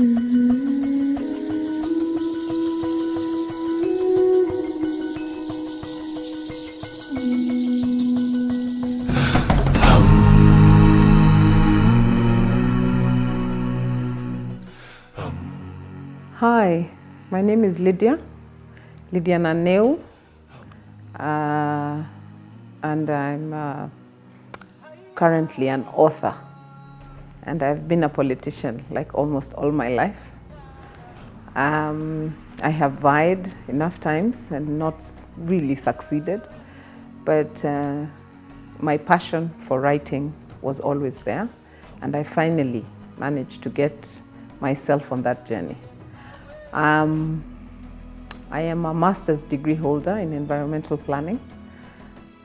Hi, my name is Lydia Naneu, and I'm currently an author, and I've been a politician like almost all my life. I have vied enough times and not really succeeded, but my passion for writing was always there, and I finally managed to get myself on that journey. I am a master's degree holder in environmental planning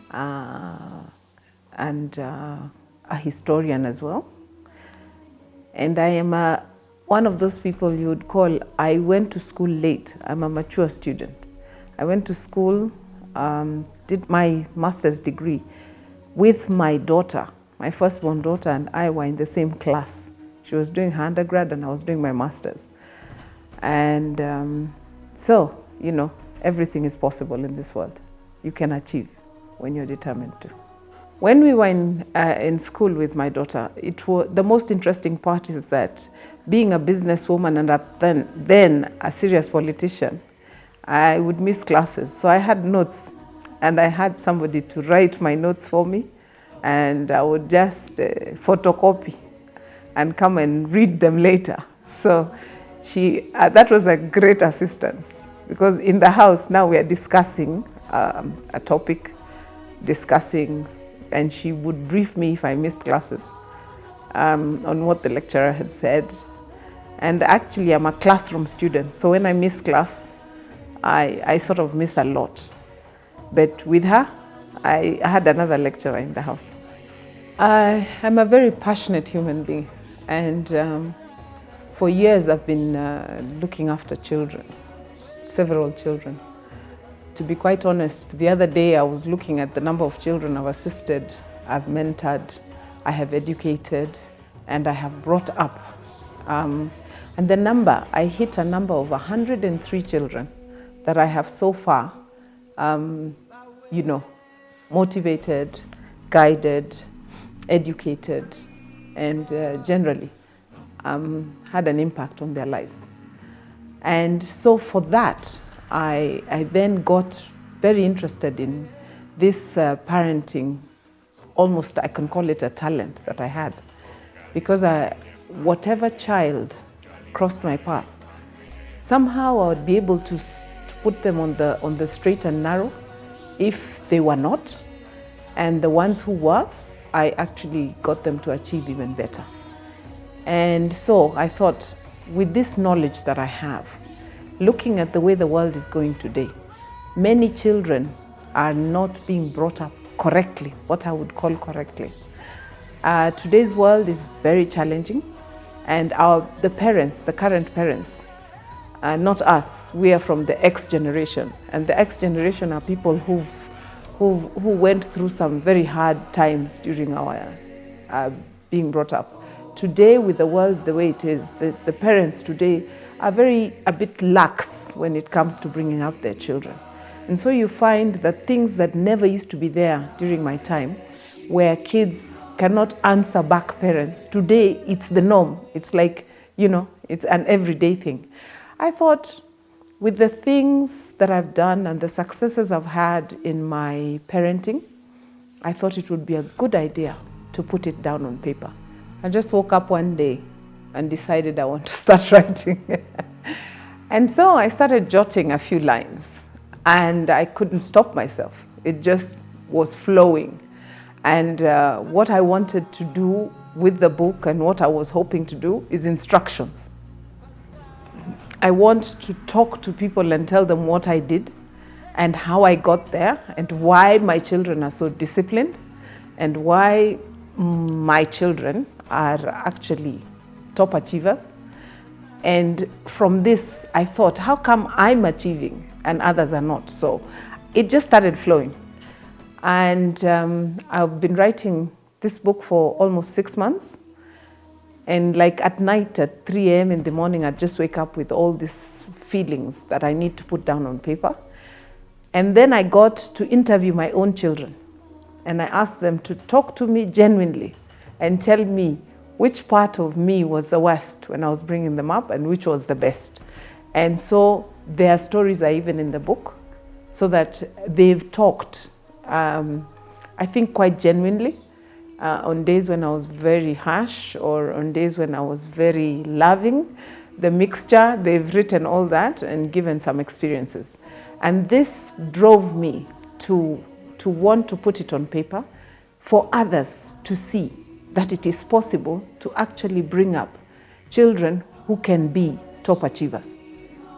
and a historian as well. And I am one of those people you would call, I went to school late. I'm a mature student. I went to school, did my master's degree with my daughter. My firstborn daughter and I were in the same class. She was doing her undergrad and I was doing my master's. And so, you know, everything is possible in this world. You can achieve when you're determined to. When we were in school with my daughter, the most interesting part is that being a businesswoman and then a serious politician, I would miss classes. So I had notes and I had somebody to write my notes for me, and I would just photocopy and come and read them later. So that was a great assistance, because in the house now we are discussing a topic, and she would brief me if I missed classes on what the lecturer had said. And actually I'm a classroom student, so when I miss class, I sort of miss a lot. But with her, I had another lecturer in the house. I'm a very passionate human being, and for years I've been looking after children, several children. To be quite honest, the other day I was looking at the number of children I've assisted, I've mentored, I have educated, and I have brought up. And I hit a number of 103 children that I have so far, you know, motivated, guided, educated, and generally had an impact on their lives. And so for that, I then got very interested in this parenting. Almost I can call it a talent that I had, because whatever child crossed my path, somehow I would be able to put them on the straight and narrow if they were not, and the ones who were, I actually got them to achieve even better. And so I thought, with this knowledge that I have, looking at the way the world is going today, many children are not being brought up correctly, what I would call correctly. Today's world is very challenging, and the current parents, not us, we are from the X generation, and the X generation are people who went through some very hard times during our being brought up. Today, with the world the way it is, the parents today are a bit lax when it comes to bringing up their children. And so you find that things that never used to be there during my time, where kids cannot answer back parents, today it's the norm. It's like, you know, it's an everyday thing. I thought, with the things that I've done and the successes I've had in my parenting, I thought it would be a good idea to put it down on paper. I just woke up one day and decided I want to start writing. And so I started jotting a few lines, and I couldn't stop myself. It just was flowing. And what I wanted to do with the book and what I was hoping to do is instructions. I want to talk to people and tell them what I did and how I got there and why my children are so disciplined and why my children are actually top achievers. And from this, I thought, how come I'm achieving and others are not? So it just started flowing. And I've been writing this book for almost 6 months. And like at night at 3 a.m. in the morning, I'd just wake up with all these feelings that I need to put down on paper. And then I got to interview my own children. And I asked them to talk to me genuinely and tell me which part of me was the worst when I was bringing them up and which was the best. And so their stories are even in the book, so that they've talked, I think, quite genuinely, on days when I was very harsh or on days when I was very loving. The mixture, they've written all that and given some experiences. And this drove me to want to put it on paper for others to see that it is possible to actually bring up children who can be top achievers,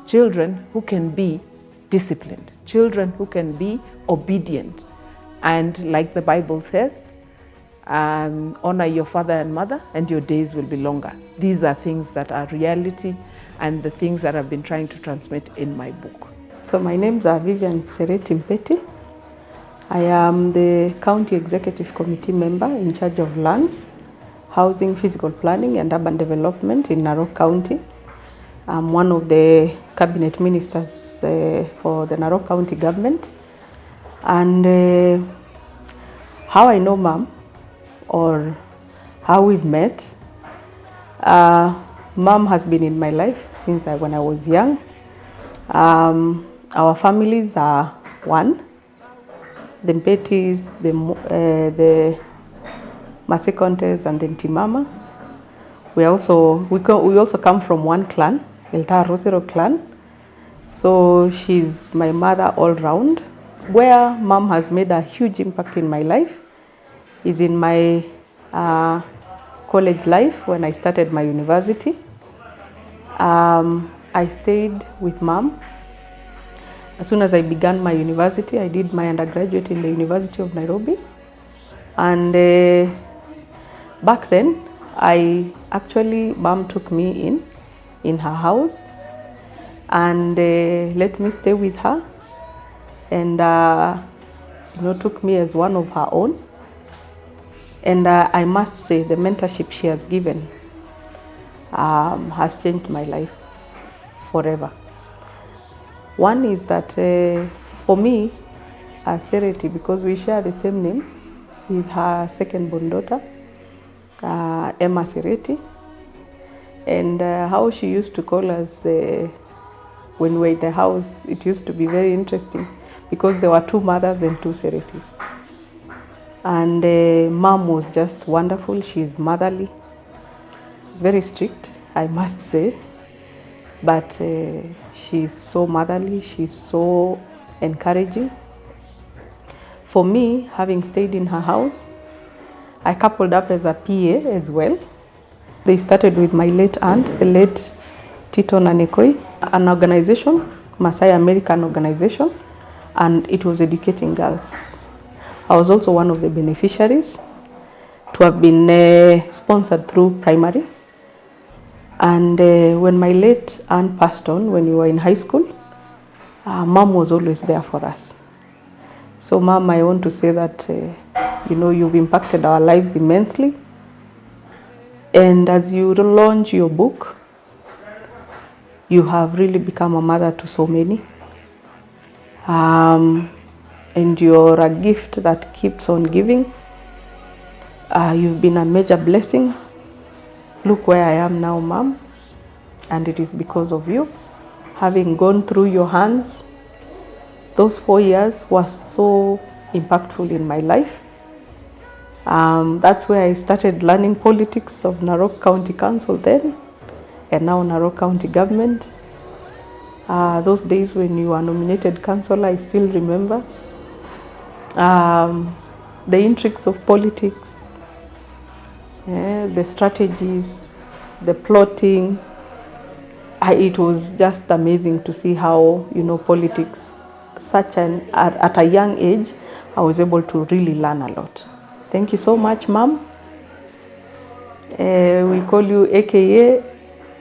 children who can be disciplined, children who can be obedient. And like the Bible says, honor your father and mother and your days will be longer. These are things that are reality and the things that I've been trying to transmit in my book. So my name's Vivian Sereti Mpeti. I am the County Executive Committee member in charge of lands, housing, physical planning and urban development in Narok County. I'm one of the cabinet ministers for the Narok County government. And how I know Mom, or how we've met, Mom has been in my life since when I was young. Our families are one. The Mpetis, the Masikontes and the Mtimama. We also come from one clan, Elta Rosero clan. So she's my mother all round. Where Mom has made a huge impact in my life is in my college life when I started my university. I stayed with Mom. As soon as I began my university, I did my undergraduate in the University of Nairobi. And back then, Mom took me in her house and let me stay with her, and took me as one of her own. And I must say the mentorship she has given has changed my life forever. One is that for me, Sereti, because we share the same name with her second born daughter, Emma Sereti, and how she used to call us when we were in the house, it used to be very interesting because there were two mothers and two Seretis. And Mom was just wonderful. She's motherly, very strict, I must say, but she's so motherly, she's so encouraging. For me, having stayed in her house, I coupled up as a PA as well. They started with my late aunt, the late Tito Naneu, an organization, Maasai American organization, and it was educating girls. I was also one of the beneficiaries to have been sponsored through primary. And when my late aunt passed on, when we were in high school, Mom was always there for us. So Mom, I want to say that, you've impacted our lives immensely. And as you launch your book, you have really become a mother to so many. And you're a gift that keeps on giving. You've been a major blessing. Look where I am now, Mom, and it is because of you. Having gone through your hands, those 4 years was so impactful in my life. That's where I started learning politics of Narok County Council then, and now Narok County government. Those days when you were nominated councillor, I still remember. The intrigues of politics, the strategies, the plotting. It was just amazing to see how, politics, at a young age, I was able to really learn a lot. Thank you so much, Mom. We call you AKA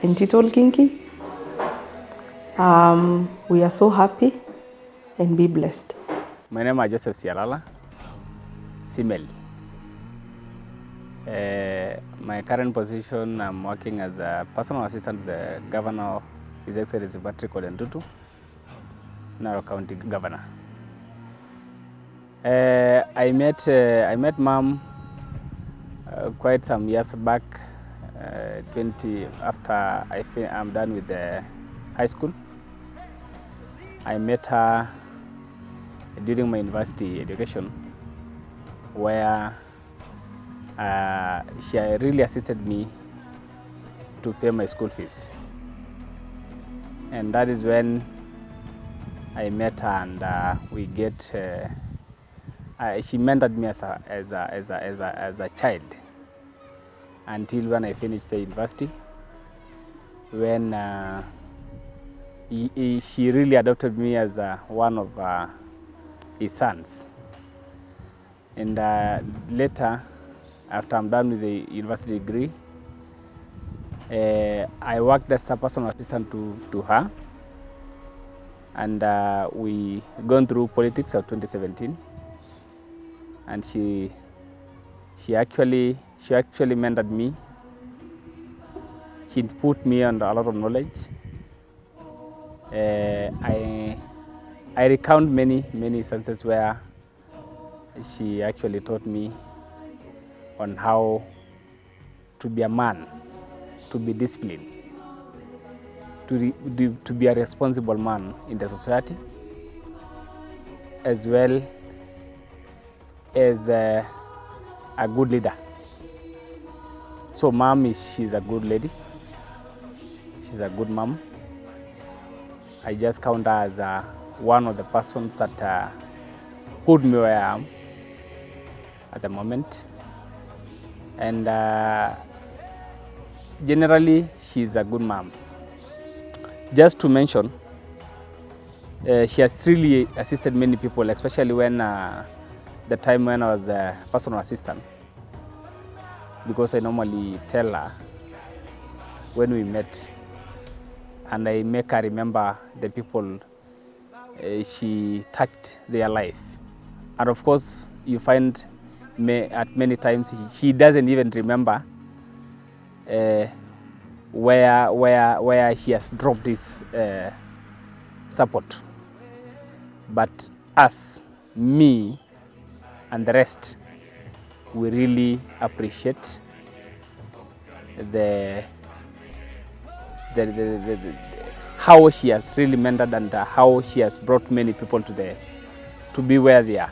Ntitol Kinki. We are so happy and be blessed. My name is Joseph Sialala, Simel. My current position, I'm working as a personal assistant to the Governor, His Excellency Patrick Olentutu, Narok County Governor. I met Mom quite some years back, 20 after I'm done with the high school. I met her during my university education, where she really assisted me to pay my school fees. And that is when I met her, and she mentored me as a child until when I finished the university, when she really adopted me as one of his sons. And later, after I'm done with the university degree, I worked as a personal assistant to her, and we gone through politics of 2017, and she actually mentored me. She put me on a lot of knowledge. I recount many instances where she actually taught me on how to be a man, to be disciplined, to be a responsible man in the society, as well as a good leader. So Mom she's a good lady. She's a good mom. I just count her as one of the persons that put me where I am at the moment. And generally, she's a good mom. Just to mention, she has really assisted many people, especially when the time when I was a personal assistant, because I normally tell her when we met, and I make her remember the people she touched their life. And of course, you find at many times she doesn't even remember where she has dropped this support. But us, me, and the rest, we really appreciate how she has really mentored, and how she has brought many people to be where they are.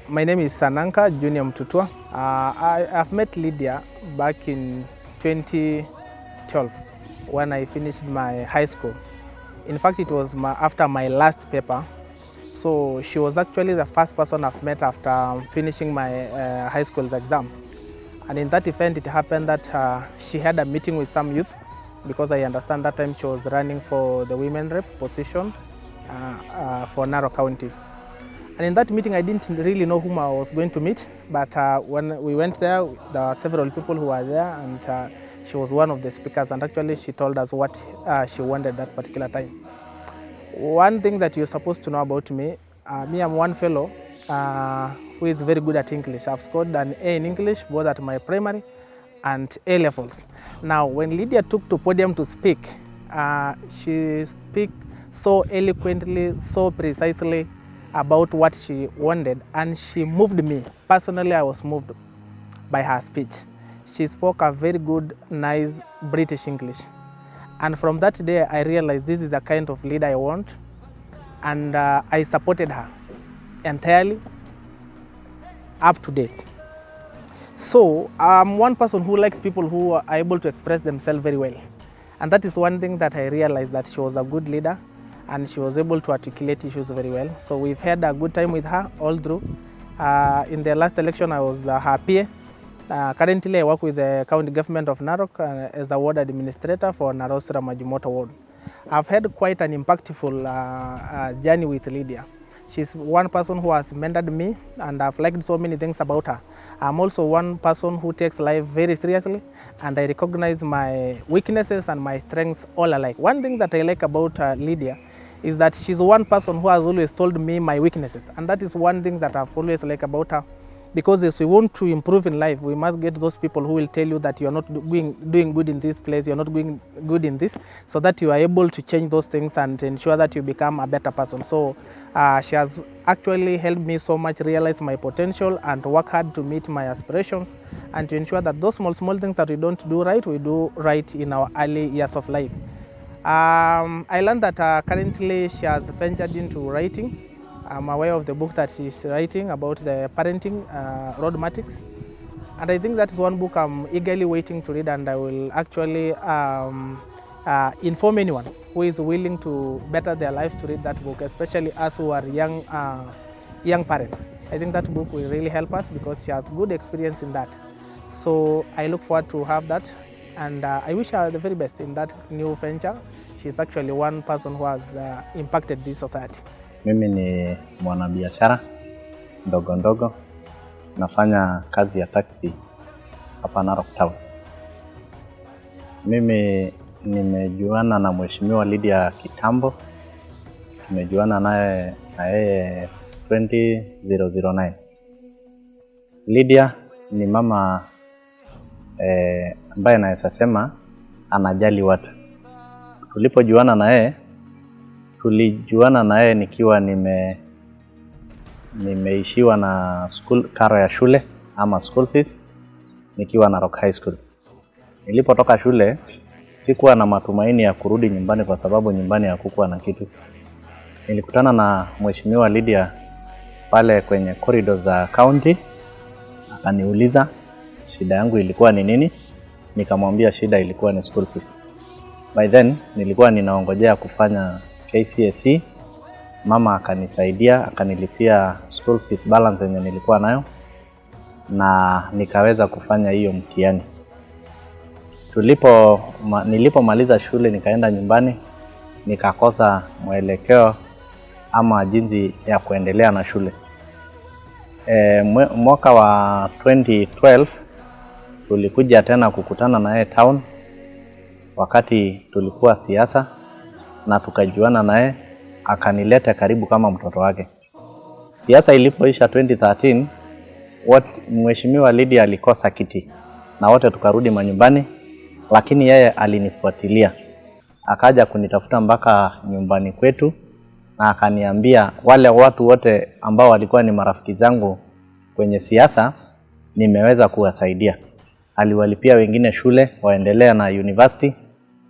My name is Sananka Junior Mtutua. I've met Lydia back in 2012 when I finished my high school. In fact, it was after my last paper. So she was actually the first person I've met after finishing my high school's exam. And in that event, it happened that she had a meeting with some youths, because I understand that time she was running for the women rep position for Narok County. And in that meeting, I didn't really know whom I was going to meet, but when we went there were several people who were there, and she was one of the speakers, and actually she told us what she wanted that particular time. One thing that you're supposed to know about me, I'm one fellow who is very good at English. I've scored an A in English, both at my primary and A levels. Now, when Lydia took to podium to speak, she speak so eloquently, so precisely about what she wanted, and she moved me. Personally, I was moved by her speech. She spoke a very good, nice British English. And from that day, I realized this is the kind of leader I want, and I supported her entirely, up to date. So I'm one person who likes people who are able to express themselves very well. And that is one thing that I realized, that she was a good leader, and she was able to articulate issues very well. So we've had a good time with her all through. In the last election, I was her PA. Currently, I work with the county government of Narok as a ward administrator for Narosra Majimoto ward. I've had quite an impactful journey with Lydia. She's one person who has mentored me, and I've liked so many things about her. I'm also one person who takes life very seriously, and I recognize my weaknesses and my strengths all alike. One thing that I like about Lydia is that she's one person who has always told me my weaknesses, and that is one thing that I've always liked about her. because if we want to improve in life, we must get those people who will tell you that you are not doing good in this place, you are not doing good in this, so that you are able to change those things and ensure that you become a better person. So she has actually helped me so much realize my potential and work hard to meet my aspirations and to ensure that those small things that we don't do right, we do right in our early years of life. I learned that currently she has ventured into writing. I'm aware of the book that she's writing about the parenting, Road-Matics. And I think that is one book I'm eagerly waiting to read, and I will actually inform anyone who is willing to better their lives to read that book, especially us who are young parents. I think that book will really help us because she has good experience in that. So I look forward to have that, and I wish her the very best in that new venture. She's actually one person who has impacted this society. Mimi ni mwanabiashara ndogo ndogo, nafanya kazi ya taxi hapa Narok Town. Mimi nimejuana na Mheshimiwa Lydia kitambo. Tumejuana naye 2009. Lydia ni mama ambaye naweza sema anajali watu. Tulipojuana naye, tulijuana naye nikiwa nimeishiwa na karo ya shule ama school fees nikiwa Narok High School. Nilipotoka shule sikuwa na matumaini ya kurudi nyumbani kwa sababu nyumbani hakukuwa na kitu. Nilikutana na Mheshimiwa Lydia pale kwenye corridor za county, akaniuliza shida yangu ilikuwa ni nini. Nikamwambia shida ilikuwa ni school fees. By then nilikuwa ninaongojea kufanya KCSE. Mama akanisaidia, akanilipia school fees balance yenye nilikuwa nayo na nikaweza kufanya hiyo mtihani. Nilipomaliza shule nikaenda nyumbani, nikakosa mwelekeo ama jinsi ya kuendelea na shule. Mwaka wa 2012 tulikuja tena kukutana naye town wakati tulikuwa siasa, na tukajuana naye, akanileta karibu kama mtoto wake. Siasa ilipoisha 2013, Mheshimiwa Lydia alikosa kiti na wote tukarudi manyumbani, lakini yeye alinifuatilia. Akaja kunitafuta mpaka nyumbani kwetu na akaniambia wale watu wote ambao walikuwa ni marafiki zangu kwenye siasa nimeweza kuwasaidia. Aliwalipia wengine shule waendelea na university,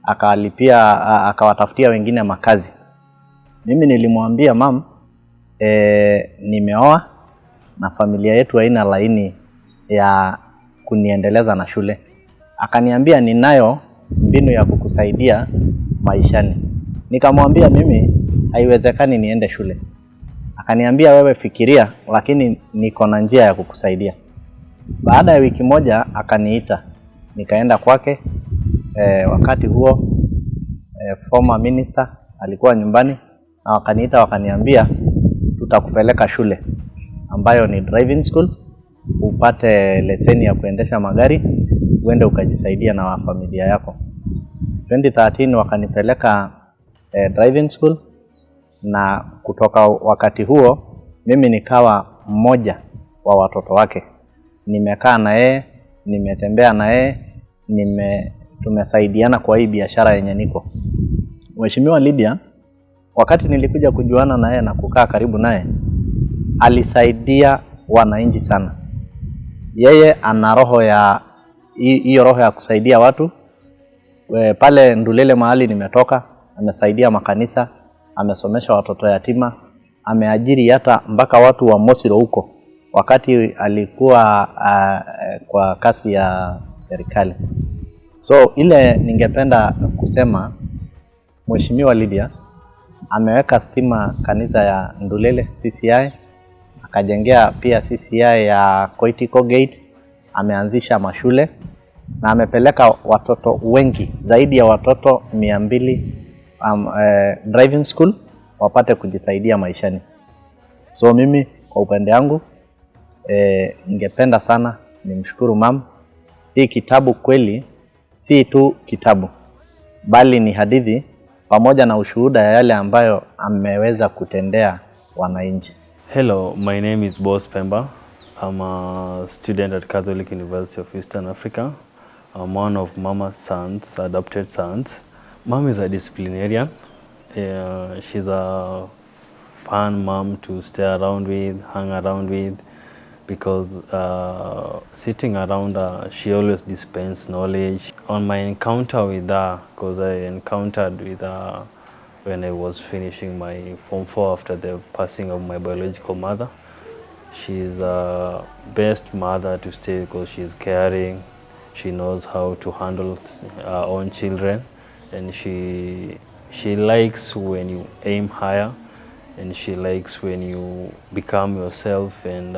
akawatafutia wengine makazi. Mimi nilimwambia mam, nimeoa na familia yetu haina laini ya kuniendeleza na shule. Akaniambia ninayo mbinu ya kukusaidia maishani. Nikamwambia mimi haiwezekani niende shule. Akaniambia wewe fikiria, lakini niko na njia ya kukusaidia. Baada ya wiki moja akaniita, nikaenda kwake. Wakati huo former minister alikuwa nyumbani, na wakaniita wakaniambia tutakupeleka shule ambayo ni driving school, upate leseni ya kuendesha magari, uende ukajisaidia na familia yako. 2013 wakanipeleka driving school, na kutoka wakati huo mimi nikawa mmoja wa watoto wake. Nimekaa na yeye, nimetembea na yeye, tumesaidiana kwa hii biashara yenye niko. Mheshimiwa Lydia, wakati nilikuja kujuana na yeye na kukaa karibu naye, alisaidia wananchi sana. Yeye ana roho ya hiyo roho ya kusaidia watu. Pale Ndulele mahali nimetoka, amesaidia makanisa, amesomesha watoto yatima, ameajiri hata mpaka watu wa Mosiro huko wakati alikuwa kwa kasi ya serikali. So ile ningependa kusema, Mheshimiwa Lydia ameweka stima kanisa ya Ndulele CCI, akajengea pia CCI ya Koitiko Gate, ameanzisha mashule na amepeleka watoto wengi zaidi ya watoto 200 driving school wapate kujisaidia maishani. So mimi kwa upande wangu ningependa sana nimshukuru mama. Hii kitabu kweli si tu kitabu, bali ni hadithi pamoja na ushuhuda ya yale ambayo ameweza kutendea wananchi. Hello, my name is Boss Pemba. I'm a student at Catholic University of Eastern Africa. I'm one of Mama's sons, adopted sons. Mom is a disciplinarian. She's a fun mom to stay around with, hang around with, because sitting around her, she always dispenses knowledge. On my encounter with her, because I encountered with her when I was finishing my Form 4 after the passing of my biological mother. She's the best mother to stay because she's caring. She knows how to handle her own children, and she likes when you aim higher, and she likes when you become yourself, and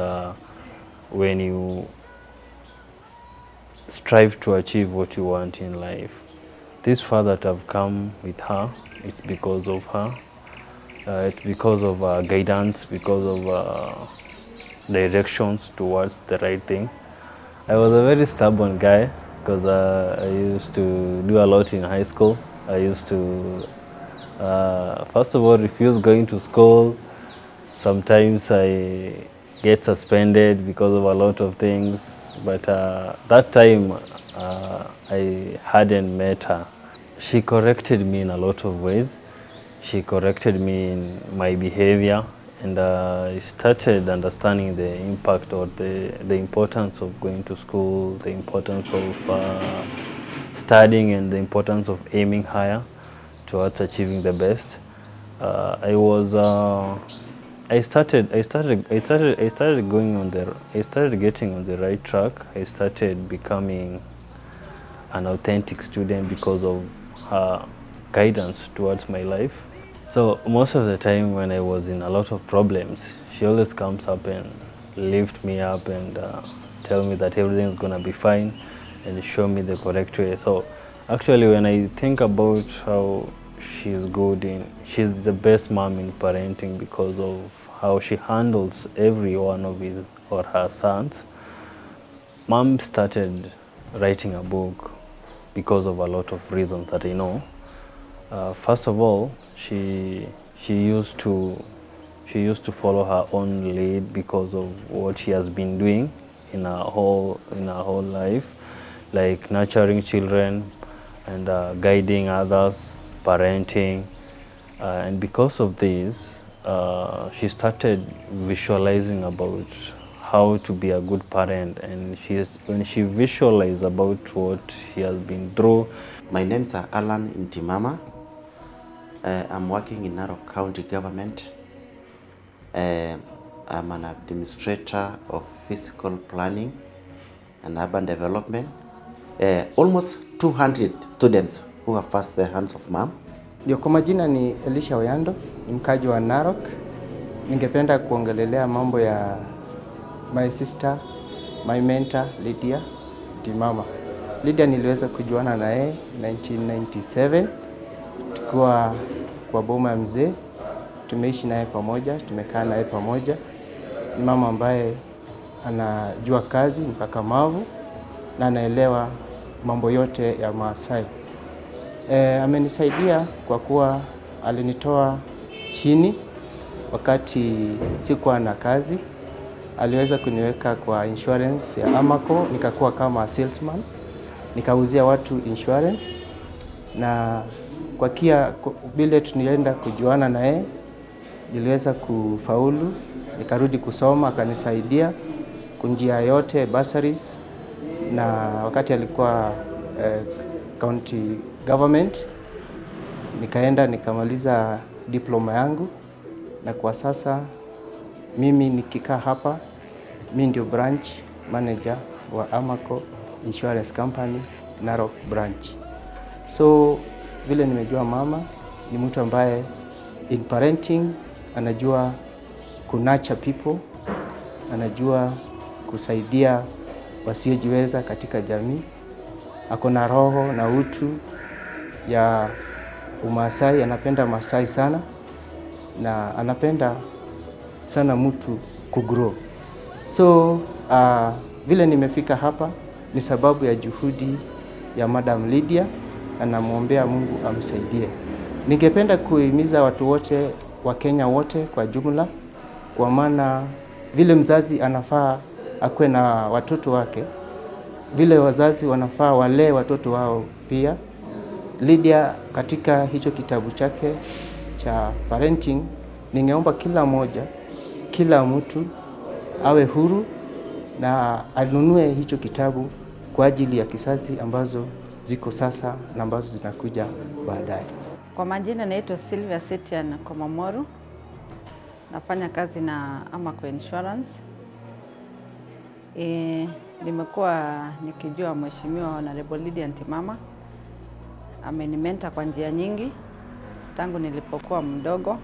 when you strive to achieve what you want in life. This far that I've come with her, it's because of her. It's because of guidance, because of directions towards the right thing. I was a very stubborn guy because I used to do a lot in high school. I used to, first of all, refuse going to school. Sometimes I get suspended because of a lot of things, but that time I hadn't met her. She corrected me in a lot of ways. She corrected me in my behavior, and I started understanding the impact or the importance of going to school, the importance of studying, and the importance of aiming higher towards achieving the best. I started getting on the right track. I started becoming an authentic student because of her guidance towards my life. So most of the time when I was in a lot of problems, she always comes up and lift me up and tell me that everything is gonna be fine and show me the correct way. So actually when I think about how she's she's the best mom in parenting because of how she handles every one of his or her sons. Mom started writing a book because of a lot of reasons that I know. First of all, she used to follow her own lead because of what she has been doing in her whole life, like nurturing children and guiding others, parenting, and because of this, she started visualizing about how to be a good parent, and when she visualized about what she has been through. My name is Alan Intimama. I'm working in Narok County Government. I'm an administrator of physical planning and urban development. Almost 200 students who have passed the hands of mom. Ndio, kwa majina ni Elisha Oyando, ni mkaji wa Narok. Ningependa kuongelelea mambo ya my sister, my mentor Lydia Timama. Lydia niliweza kujuana na yeye 1997 tukiwa kwa boma ya mzee. Tumeishi naye pamoja, tumekaa naye pamoja. Ni mama ambaye anajua kazi, mkakamavu na anaelewa mambo yote ya Maasai. Amenisaidia kwa kuwa alinitoa chini wakati sikuwa na kazi. Aliweza kuniweka kwa insurance ya Amaco, nikakuwa kama salesman, nikauzia watu insurance, na kwa kia vile tulienda kujuana na yeye niliweza kufaulu, nikarudi kusoma, akanisaidia kunjia yote bursaries, na wakati alikuwa county government nikaenda nikamaliza diploma yangu, na kwa sasa mimi nikikaa hapa, mimi ndio branch manager wa Amaco Insurance Company Narok branch. So vile nimejua mama ni mtu ambaye in parenting anajua kunurture people, anajua kusaidia wasiojiweza katika jamii. Ako na roho na utu ya Umasai, anapenda Masai sana na anapenda sana mtu kugrow. So vile nimefika hapa ni sababu ya juhudi ya Madam Lydia, na namwombea Mungu amsaidie. Ningependa kuhimiza watu wote wa Kenya wote kwa jumla, kwa maana vile mzazi anafaa akuwe na watoto wake, vile wazazi wanafaa walee watoto wao pia. Lydia katika hicho kitabu chake cha parenting, ningeomba kila mtu awe huru na anunue hicho kitabu kwa ajili ya kisasi ambazo ziko sasa na ambazo zinakuja baadaye. Kwa majina naitwa Sylvia Setian Komamoru. Nafanya kazi na Amaco Insurance. Nimekuwa nikijua Mheshimiwa Honorable Lydia Ntimama. Amenimenta kwa njia nyingi tangu nilipokuwa mdogo.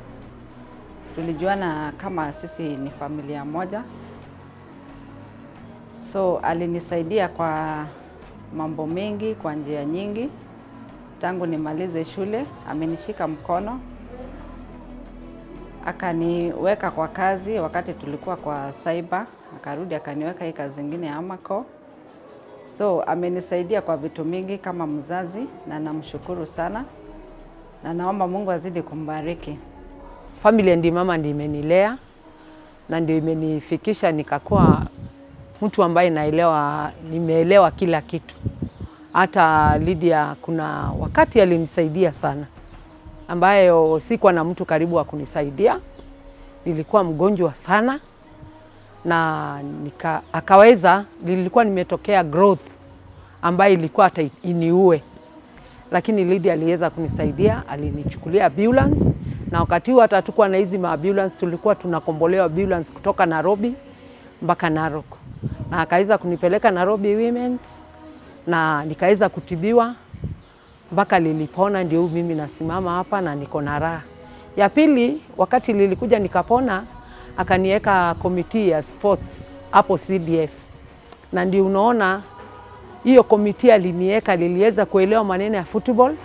Tulijuana kama sisi ni familia moja. So alinisaidia kwa mambo mengi kwa njia nyingi. Tangu nimalize shule, amenishika mkono. Akaniweka kwa kazi wakati tulikuwa kwa cyber, akarudi akaniweka hii kazi nyingine ya Amaco. So amenisaidia kwa vitu mingi kama mzazi na namshukuru sana. Na naomba Mungu azidi kumbariki. Familia Ntimama ndio imenilea na ndio imenifikisha nikakuwa mtu ambaye nimeelewa kila kitu. Hata Lydia kuna wakati alinisaidia sana, ambayo sikuwa na mtu karibu wa kunisaidia. Nilikuwa mgonjwa sana na nilikuwa nimetokea growth ambayo ilikuwa hata iniue. Lakini Lydia aliweza kunisaidia, alinichukulia ambulance, na wakati huo hata hatukuwa na hizi ambulance, tulikuwa tunakombolewa ambulance kutoka Nairobi mpaka Narok. Na akaweza kunipeleka Nairobi Women's na nikaweza kutibiwa mpaka nilipona, ndio mimi nasimama hapa na niko na raha. Ya pili, wakati nilikuja nikapona, akaniweka komiti ya sports hapo CDF. Na ndio unaona hiyo komiti aliniweka, liliweza kuelewa maneno ya football,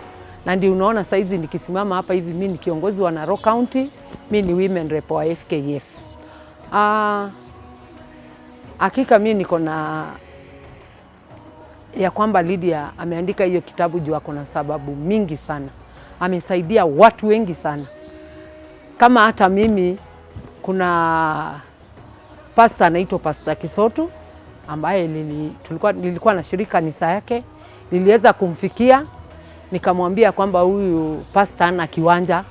na ndio unaona saizi nikisimama hapa hivi mimi ni kiongozi wa Narok County, mimi ni women rep wa FKF. Hakika mimi niko na ya kwamba Lydia ameandika hiyo kitabu juu ako na sababu mingi sana. Amesaidia watu wengi sana. Kama hata mimi kuna pastor anaitwa Pastor Kisotu ambaye nilikuwa na shirika kanisa yake, niliweza kumfikia nikamwambia kwamba huyu pastor ana kiwanja,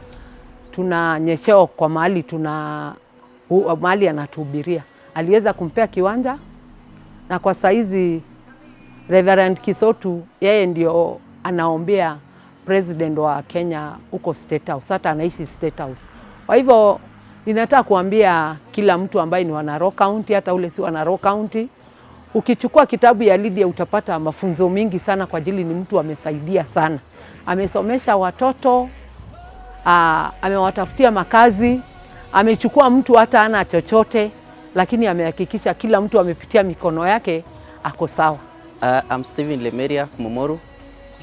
tunanyesheo kwa mahali anatuhubiria. Aliweza kumpea kiwanja, na kwa saizi Reverend Kisotu yeye ndio anaombea president wa Kenya huko State House, hata anaishi State House. Kwa hivyo ninataka kuambia kila mtu ambaye ni wa Narok County, hata ule si wa Narok County, ukichukua kitabu ya Lydia utapata mafunzo mingi sana, kwa ajili ni mtu amesaidia sana. Amesomesha watoto, amewatafutia makazi, amechukua mtu hata hana chochote, lakini amehakikisha kila mtu amepitia mikono yake ako sawa. I'm Stephen Lemeria Kumomoru.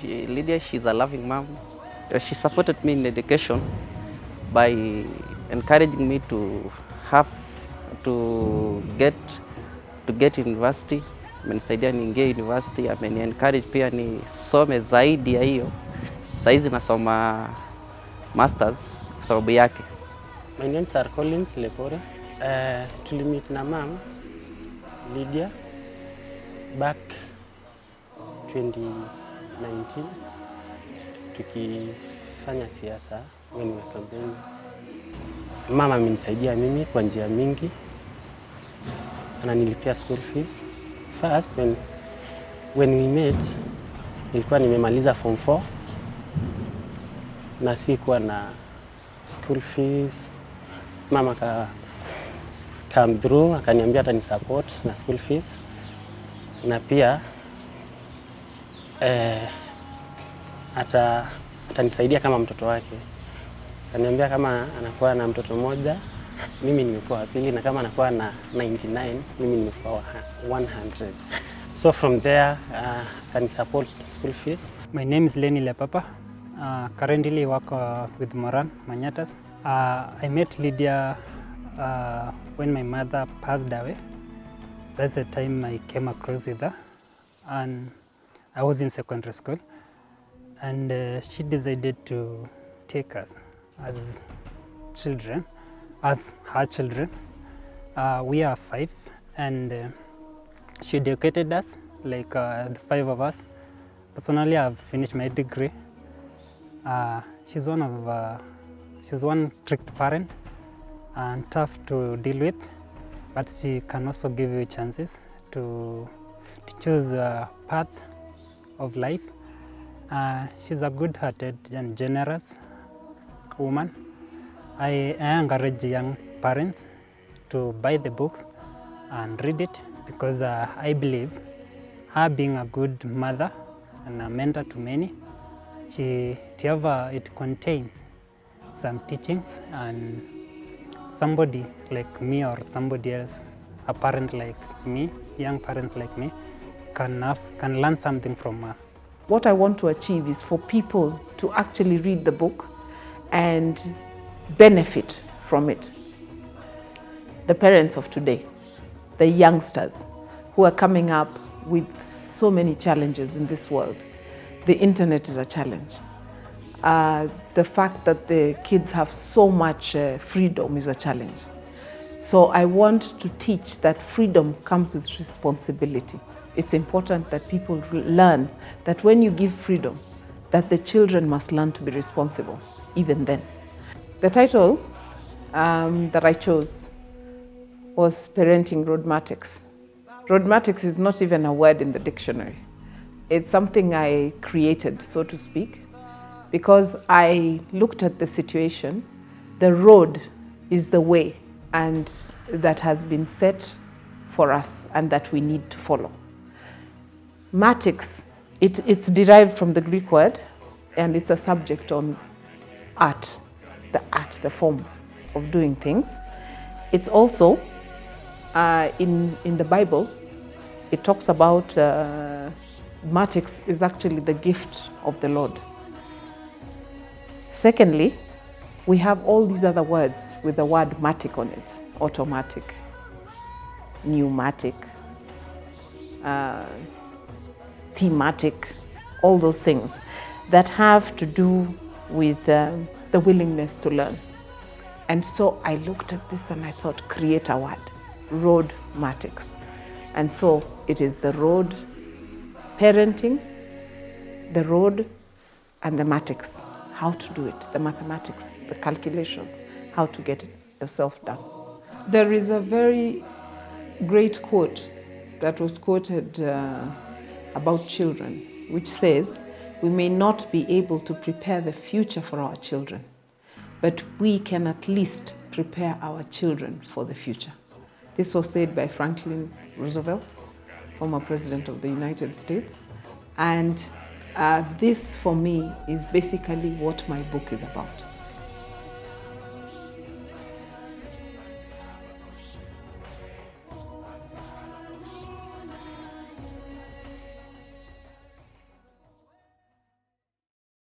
Lydia, she's a loving mom. She supported me in education by encouraging me to get university. Amenisaidia niingie university, ameni-encourage pia nisome zaidi ya hiyo. Saizi nasoma masters kwa sababu yake. My name is Collins Lepore. Tulimit na mom Lydia back 2019 tukifanya siasa when we were campaigning. Mama amenisaidia mimi kwa njia mingi. Ananilipia school fees. First when we met, nilikuwa nimemaliza form 4 na sikuwa na school fees. Mama come through akaniambia hata ni support na school fees, na pia atanisaidia kama mtoto wake. Akaniambia kama anakuwa na mtoto mmoja, mimi nimekuwa wa pili, na kama anakuwa na 99, mimi nimekuwa 100. So from there can support school fees. My name is Lenny Lepapa. Currently work with Moran Manyatas. I met Lydia when my mother passed away. That's the time I came across with her, and I was in secondary school, and she decided to take us as children, as her children. We are 5, and She educated us, like the 5 of us. Personally, I've finished my degree. She's one strict parent and tough to deal with, but she can also give you chances to choose a path of life. She's a good-hearted and generous woman. I encourage young parents to buy the books and read it, because I believe her being a good mother and a mentor to many, it contains some teachings, and somebody like me or somebody else, a parent like me, young parents like me, can learn something from her. What I want to achieve is for people to actually read the book and benefit from it. The parents of today, the youngsters who are coming up with so many challenges in this world. The internet is a challenge. The fact that the kids have so much freedom is a challenge. So I want to teach that freedom comes with responsibility. It's important that people learn that when you give freedom, that the children must learn to be responsible, even then. The title that I chose was Parenting Road-Matics. Road-Matics is not even a word in the dictionary. It's something I created, so to speak, because I looked at the situation. The road is the way, and that has been set for us and that we need to follow. Matics, it's derived from the Greek word, and it's a subject on art, the form of doing things. It's also, in the Bible, it talks about Matics is actually the gift of the Lord. Secondly, we have all these other words with the word matic on it: automatic, pneumatic, thematic, all those things that have to do with the willingness to learn. And so I looked at this and I thought, create a word, Road-Matics. And so it is the road, parenting, the road, and the matics, how to do it, the mathematics, the calculations, how to get it yourself done. There is a very great quote that was quoted about children, which says, we may not be able to prepare the future for our children, but we can at least prepare our children for the future. This was said by Franklin Roosevelt, former President of the United States. And this, for me, is basically what my book is about.